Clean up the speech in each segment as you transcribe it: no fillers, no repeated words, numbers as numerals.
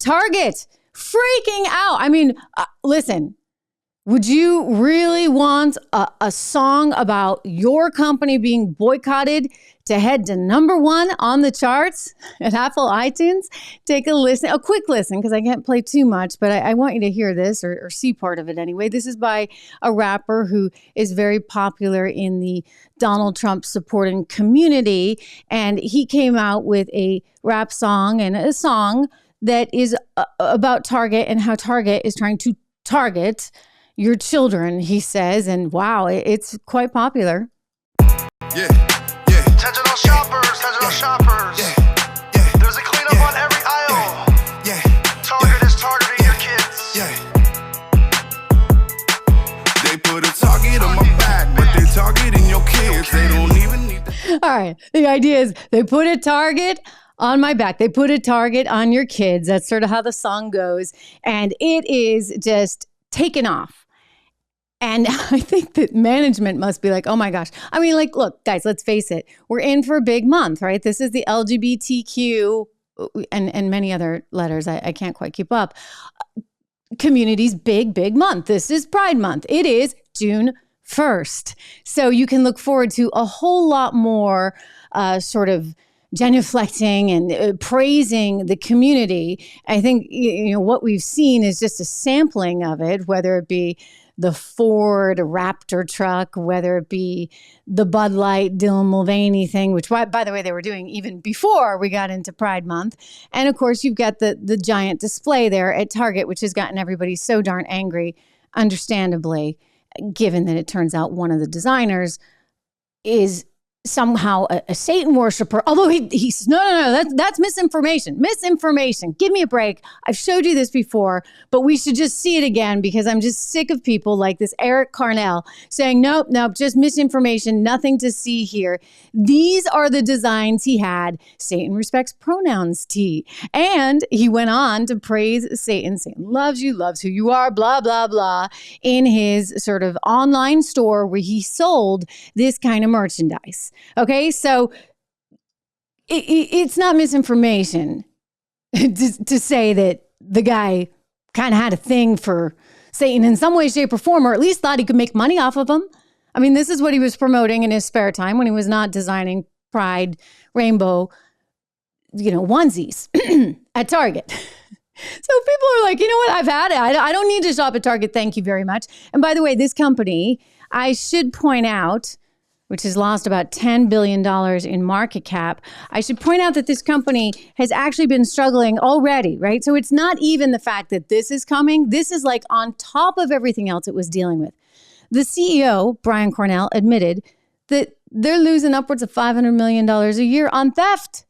Target freaking out. I mean, listen, would you really want a song about your company being boycotted to head to #1 on the charts at Apple iTunes? Take a listen, a quick listen, because I can't play too much, but I want you to hear this or see part of it anyway. This is by a rapper who is very popular in the Donald Trump supporting community. And he came out with a rap song and a song that is about Target and how Target is trying to target your children, he says. And wow, it's quite popular. Yeah. Intentional shoppers. There's a cleanup on every aisle. Target is targeting your kids. They put a target on my back, but they're targeting your kids. They don't even need All right. The idea is they put a target on my back. They put a target on your kids. That's sort of how the song goes. And it is just taken off. And I think that management must be like, oh my gosh. I mean, like, look, guys, let's face it. We're in for a big month, right? This is the LGBTQ and many other letters. I can't quite keep up. Community's big month. This is Pride Month. It is June 1st. So you can look forward to a whole lot more sort of genuflecting and praising the community. I think, what we've seen is just a sampling of it, whether it be the Ford Raptor truck, whether it be the Bud Light Dylan Mulvaney thing, which, by the way, they were doing even before we got into Pride Month. And of course, you've got the giant display there at Target, which has gotten everybody so darn angry, understandably, given that it turns out one of the designers is somehow a Satan worshiper, although he says, no, that's misinformation. Give me a break. I've showed you this before, but we should just see it again because I'm just sick of people like this Eric Carnell saying, nope, just misinformation, nothing to see here. These are the designs he had. Satan respects pronouns, T. And he went on to praise Satan. Satan loves you, loves who you are, blah, blah, blah, in his sort of online store where he sold this kind of merchandise. Okay, so it's not misinformation to say that the guy kind of had a thing for Satan in some way, shape, or form, or at least thought he could make money off of him. I mean, this is what he was promoting in his spare time when he was not designing pride, rainbow, onesies at Target. So people are like, you know what? I've had it. I don't need to shop at Target. Thank you very much. And by the way, this company, I should point out, which has lost about $10 billion in market cap. I should point out that this company has actually been struggling already, right? So it's not even the fact that this is coming. This is like on top of everything else it was dealing with. The CEO, Brian Cornell, admitted that they're losing upwards of $500 million a year on theft.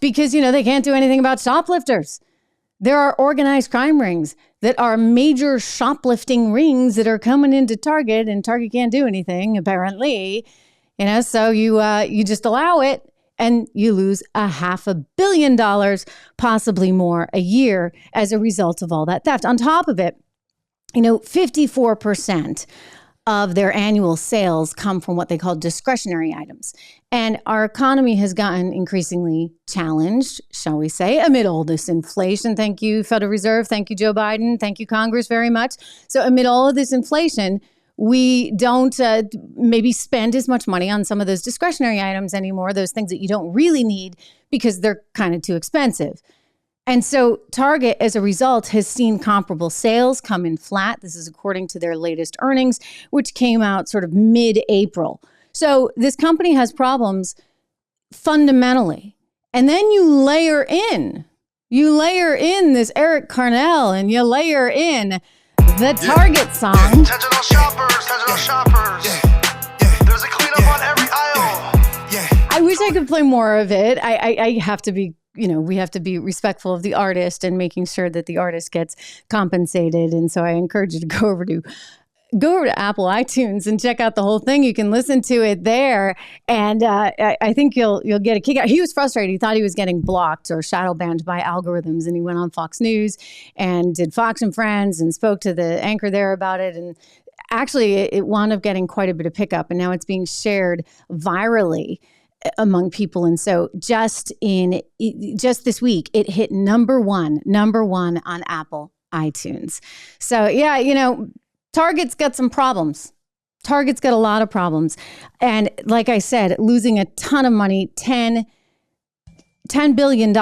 Because, they can't do anything about shoplifters. There are organized crime rings that are major shoplifting rings that are coming into Target, and Target can't do anything, apparently. So you just allow it, and you lose $500 million, possibly more, a year as a result of all that theft. On top of it, 54% of their annual sales come from what they call discretionary items. And our economy has gotten increasingly challenged, shall we say, amid all this inflation. Thank you, Federal Reserve. Thank you, Joe Biden. Thank you, Congress, very much. So amid all of this inflation, we don't maybe spend as much money on some of those discretionary items anymore, those things that you don't really need because they're kind of too expensive. And so Target, as a result, has seen comparable sales come in flat. This is according to their latest earnings, which came out sort of mid-April. So this company has problems fundamentally. And then you layer in this Eric Carnell, and you layer in the Target song. intentional shoppers. There's a cleanup on every aisle. I wish I could play more of it. I have to be, we have to be respectful of the artist and making sure that the artist gets compensated. And so I encourage you to go over to Apple iTunes and check out the whole thing. You can listen to it there. And I think you'll get a kick out. He was frustrated. He thought he was getting blocked or shadow banned by algorithms. And he went on Fox News and did Fox and Friends and spoke to the anchor there about it. And actually, it wound up getting quite a bit of pickup. And now it's being shared virally among people. And so just this week, it hit number one on Apple iTunes. So yeah, Target's got some problems. Target's got a lot of problems. And like I said, losing a ton of money, $10 billion.